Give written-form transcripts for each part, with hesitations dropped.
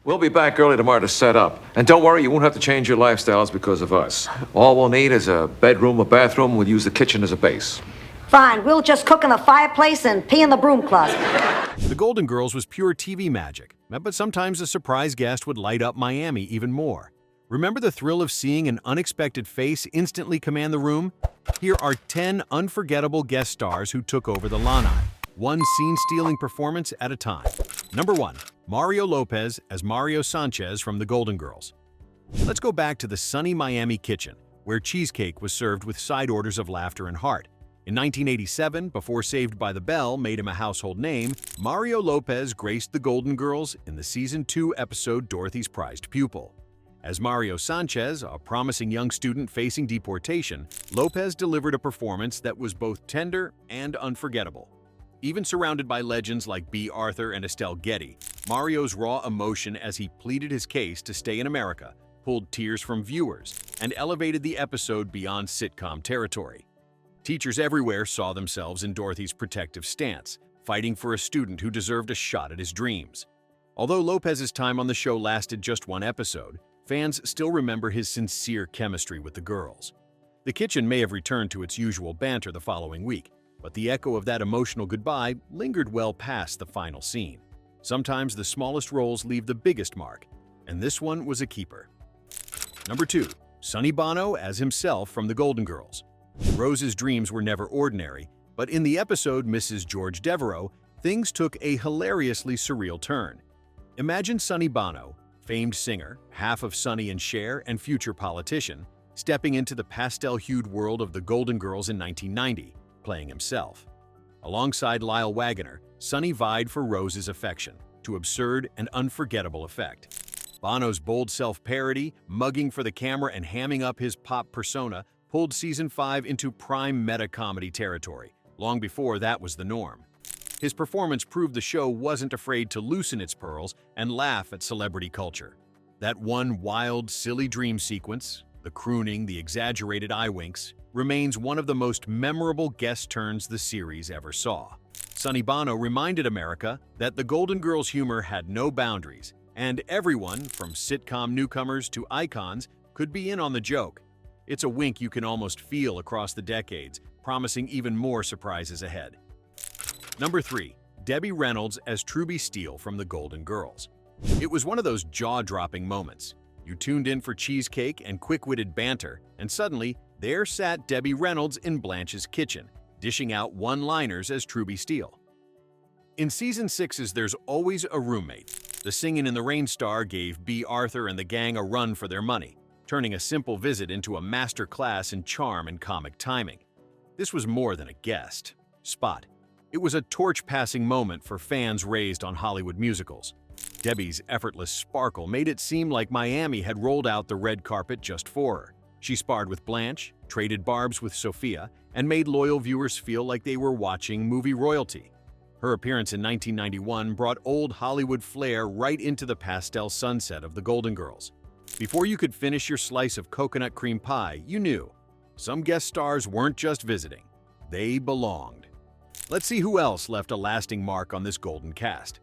We'll be back early tomorrow to set up. And don't worry, you won't have to change your lifestyles because of us. All we'll need is a bedroom, a bathroom. We'll use the kitchen as a base. Fine, we'll just cook in the fireplace and pee in the broom closet. The Golden Girls was pure TV magic, but sometimes a surprise guest would light up Miami even more. Remember the thrill of seeing an unexpected face instantly command the room? Here are 10 unforgettable guest stars who took over the Lanai, one scene-stealing performance at a time. Number 1. Mario Lopez as Mario Sanchez from The Golden Girls. Let's go back to the sunny Miami kitchen, where cheesecake was served with side orders of laughter and heart. In 1987, before Saved by the Bell made him a household name, Mario Lopez graced The Golden Girls in the Season 2 episode Dorothy's Prized Pupil. As Mario Sanchez, a promising young student facing deportation, Lopez delivered a performance that was both tender and unforgettable. Even surrounded by legends like B. Arthur and Estelle Getty, Mario's raw emotion as he pleaded his case to stay in America pulled tears from viewers and elevated the episode beyond sitcom territory. Teachers everywhere saw themselves in Dorothy's protective stance, fighting for a student who deserved a shot at his dreams. Although Lopez's time on the show lasted just one episode, fans still remember his sincere chemistry with the girls. The kitchen may have returned to its usual banter the following week, but the echo of that emotional goodbye lingered well past the final scene. Sometimes the smallest roles leave the biggest mark, and this one was a keeper. Number 2. Sonny Bono as himself from The Golden Girls. Rose's dreams were never ordinary, but in the episode Mrs. George Devereaux, things took a hilariously surreal turn. Imagine Sonny Bono, famed singer, half of Sonny and Cher, and future politician, stepping into the pastel-hued world of The Golden Girls in 1990, playing himself. Alongside Lyle Waggoner, Sonny vied for Rose's affection, to absurd and unforgettable effect. Bono's bold self-parody, mugging for the camera and hamming up his pop persona pulled Season 5 into prime meta-comedy territory, long before that was the norm. His performance proved the show wasn't afraid to loosen its pearls and laugh at celebrity culture. That one wild, silly dream sequence, the crooning, the exaggerated eye winks, remains one of the most memorable guest turns the series ever saw. Sonny Bono reminded America that The Golden Girls' humor had no boundaries, and everyone, from sitcom newcomers to icons, could be in on the joke. It's a wink you can almost feel across the decades, promising even more surprises ahead. Number 3. Debbie Reynolds as Truby Steele from The Golden Girls. It was one of those jaw-dropping moments. You tuned in for cheesecake and quick-witted banter, and suddenly, there sat Debbie Reynolds in Blanche's kitchen, dishing out one-liners as Truby Steele. In Season 6's There's Always a Roommate, the Singin' in the Rain star gave B. Arthur and the gang a run for their money, turning a simple visit into a master class in charm and comic timing. This was more than a guest spot. It was a torch-passing moment for fans raised on Hollywood musicals. Debbie's effortless sparkle made it seem like Miami had rolled out the red carpet just for her. She sparred with Blanche, traded barbs with Sophia, and made loyal viewers feel like they were watching movie royalty. Her appearance in 1991 brought old Hollywood flair right into the pastel sunset of The Golden Girls. Before you could finish your slice of coconut cream pie, you knew some guest stars weren't just visiting, they belonged. Let's see who else left a lasting mark on this golden cast.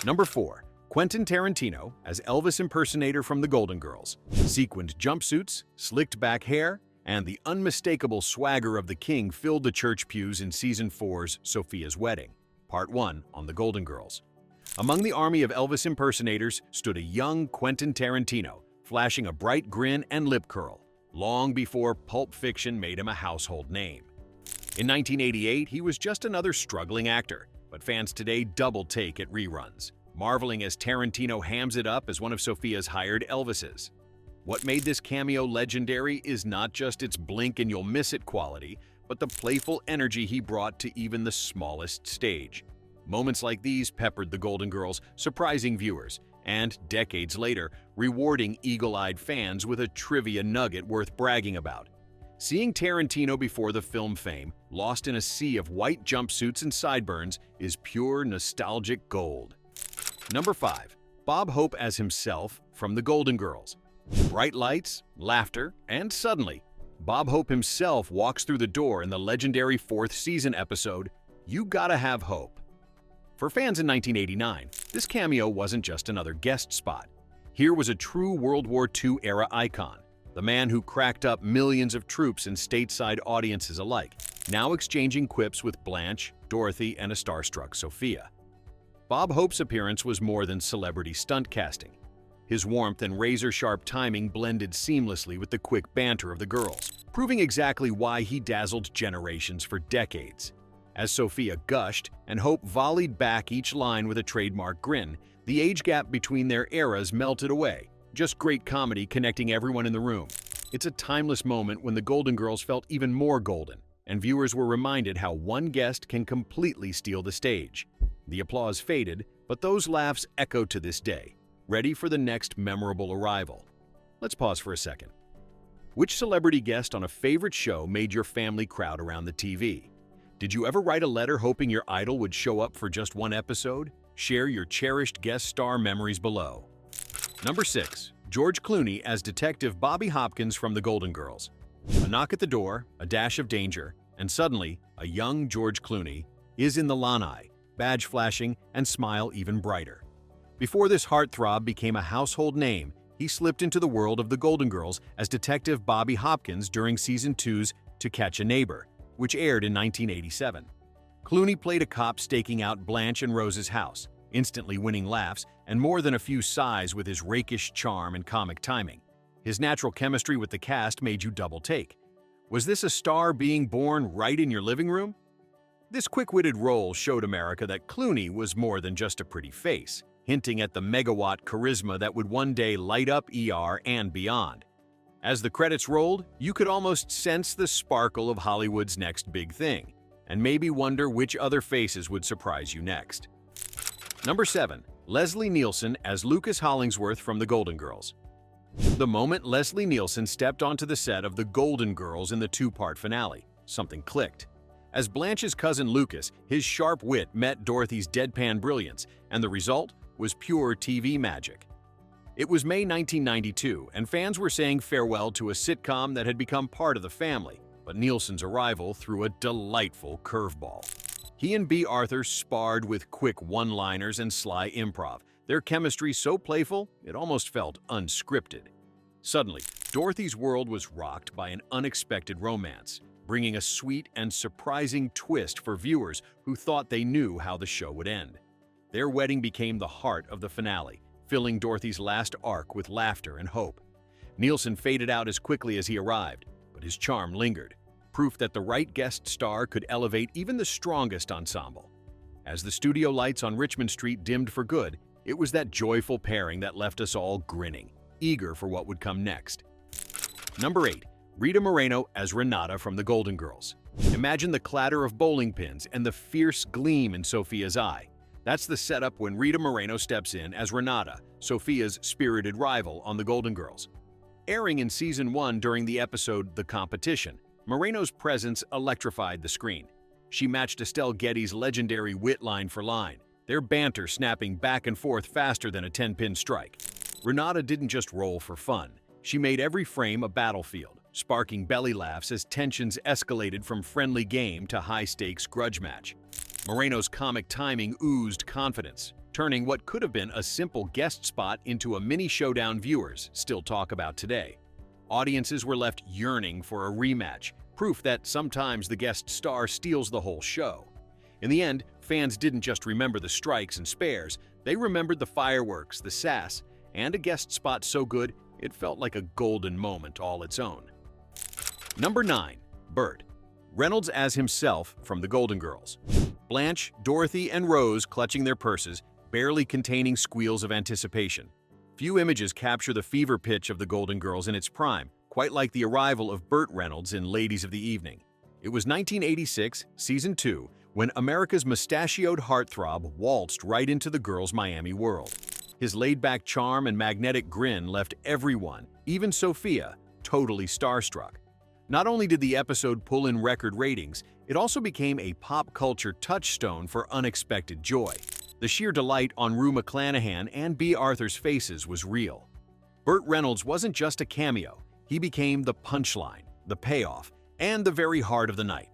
Number 4. Quentin Tarantino as Elvis impersonator from The Golden Girls. Sequined jumpsuits, slicked back hair, and the unmistakable swagger of the king filled the church pews in Season 4's Sophia's Wedding, Part 1 on The Golden Girls. Among the army of Elvis impersonators stood a young Quentin Tarantino, flashing a bright grin and lip curl, long before Pulp Fiction made him a household name. In 1988, he was just another struggling actor, but fans today double take at reruns, marveling as Tarantino hams it up as one of Sophia's hired Elvises. What made this cameo legendary is not just its blink and you'll miss it quality, but the playful energy he brought to even the smallest stage. Moments like these peppered The Golden Girls, surprising viewers, and, decades later, rewarding eagle-eyed fans with a trivia nugget worth bragging about. Seeing Tarantino before the film fame, lost in a sea of white jumpsuits and sideburns, is pure nostalgic gold. Number 5. Bob Hope as himself from The Golden Girls. Bright lights, laughter, and suddenly, Bob Hope himself walks through the door in the legendary 4th season episode, You Gotta Have Hope. For fans in 1989, this cameo wasn't just another guest spot. Here was a true World War II-era icon, the man who cracked up millions of troops and stateside audiences alike, now exchanging quips with Blanche, Dorothy, and a starstruck Sophia. Bob Hope's appearance was more than celebrity stunt casting. His warmth and razor-sharp timing blended seamlessly with the quick banter of the girls, proving exactly why he dazzled generations for decades. As Sophia gushed and Hope volleyed back each line with a trademark grin, the age gap between their eras melted away. Just great comedy connecting everyone in the room. It's a timeless moment when the Golden Girls felt even more golden, and viewers were reminded how one guest can completely steal the stage. The applause faded, but those laughs echo to this day, ready for the next memorable arrival. Let's pause for a second. Which celebrity guest on a favorite show made your family crowd around the TV? Did you ever write a letter hoping your idol would show up for just one episode? Share your cherished guest star memories below. Number 6. George Clooney as Detective Bobby Hopkins from The Golden Girls. A knock at the door, a dash of danger, and suddenly, a young George Clooney is in the lanai, badge flashing and smile even brighter. Before this heartthrob became a household name, he slipped into the world of The Golden Girls as Detective Bobby Hopkins during Season 2's To Catch a Neighbor, which aired in 1987. Clooney played a cop staking out Blanche and Rose's house, instantly winning laughs and more than a few sighs with his rakish charm and comic timing. His natural chemistry with the cast made you double take. Was this a star being born right in your living room? This quick-witted role showed America that Clooney was more than just a pretty face, hinting at the megawatt charisma that would one day light up ER and beyond. As the credits rolled, you could almost sense the sparkle of Hollywood's next big thing, and maybe wonder which other faces would surprise you next. Number 7. Leslie Nielsen as Lucas Hollingsworth from The Golden Girls. The moment Leslie Nielsen stepped onto the set of The Golden Girls in the two-part finale, something clicked. As Blanche's cousin Lucas, his sharp wit met Dorothy's deadpan brilliance, and the result was pure TV magic. It was May 1992, and fans were saying farewell to a sitcom that had become part of the family, but Nielsen's arrival threw a delightful curveball. He and B. Arthur sparred with quick one-liners and sly improv, their chemistry so playful it almost felt unscripted. Suddenly, Dorothy's world was rocked by an unexpected romance, bringing a sweet and surprising twist for viewers who thought they knew how the show would end. Their wedding became the heart of the finale, filling Dorothy's last arc with laughter and hope. Nielsen faded out as quickly as he arrived, but his charm lingered, proof that the right guest star could elevate even the strongest ensemble. As the studio lights on Richmond Street dimmed for good, it was that joyful pairing that left us all grinning, eager for what would come next. Number 8. Rita Moreno as Renata from The Golden Girls. Imagine the clatter of bowling pins and the fierce gleam in Sophia's eye. That's the setup when Rita Moreno steps in as Renata, Sophia's spirited rival on The Golden Girls. Airing in Season 1 during the episode The Competition, Moreno's presence electrified the screen. She matched Estelle Getty's legendary wit line for line, their banter snapping back and forth faster than a 10-pin strike. Renata didn't just roll for fun. She made every frame a battlefield, sparking belly laughs as tensions escalated from friendly game to high-stakes grudge match. Moreno's comic timing oozed confidence, turning what could have been a simple guest spot into a mini showdown viewers still talk about today. Audiences were left yearning for a rematch, proof that sometimes the guest star steals the whole show. In the end, fans didn't just remember the strikes and spares, they remembered the fireworks, the sass, and a guest spot so good it felt like a golden moment all its own. Number 9. Burt. Reynolds as himself from The Golden Girls. Blanche, Dorothy, and Rose clutching their purses, barely containing squeals of anticipation. Few images capture the fever pitch of The Golden Girls in its prime, quite like the arrival of Burt Reynolds in Ladies of the Evening. It was 1986, Season 2, when America's mustachioed heartthrob waltzed right into the girls' Miami world. His laid-back charm and magnetic grin left everyone, even Sophia, totally starstruck. Not only did the episode pull in record ratings, it also became a pop culture touchstone for unexpected joy. The sheer delight on Rue McClanahan and B. Arthur's faces was real. Burt Reynolds wasn't just a cameo, he became the punchline, the payoff, and the very heart of the night.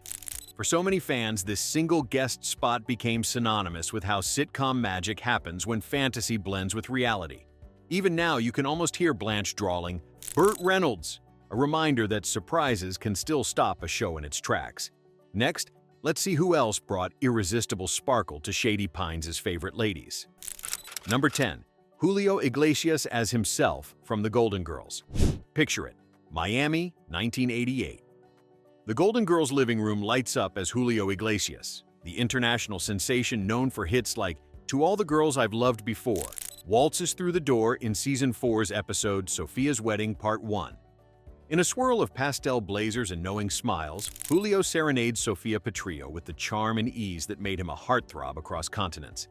For so many fans, this single guest spot became synonymous with how sitcom magic happens when fantasy blends with reality. Even now, you can almost hear Blanche drawling, "Burt Reynolds," a reminder that surprises can still stop a show in its tracks. Next, let's see who else brought irresistible sparkle to Shady Pines' favorite ladies. Number 10. Julio Iglesias as himself from The Golden Girls. Picture it. Miami, 1988. The Golden Girls' living room lights up as Julio Iglesias, the international sensation known for hits like "To All the Girls I've Loved Before," waltzes through the door in Season 4's episode Sophia's Wedding Part 1. In a swirl of pastel blazers and knowing smiles, Julio serenades Sophia Petrillo with the charm and ease that made him a heartthrob across continents.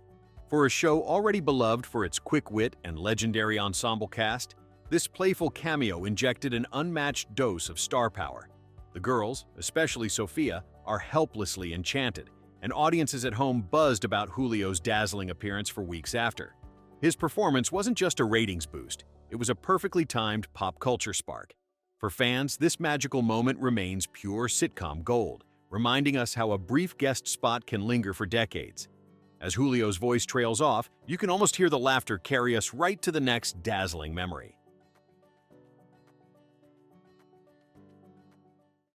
For a show already beloved for its quick wit and legendary ensemble cast, this playful cameo injected an unmatched dose of star power. The girls, especially Sophia, are helplessly enchanted, and audiences at home buzzed about Julio's dazzling appearance for weeks after. His performance wasn't just a ratings boost, it was a perfectly timed pop culture spark. For fans, this magical moment remains pure sitcom gold, reminding us how a brief guest spot can linger for decades. As Julio's voice trails off, you can almost hear the laughter carry us right to the next dazzling memory.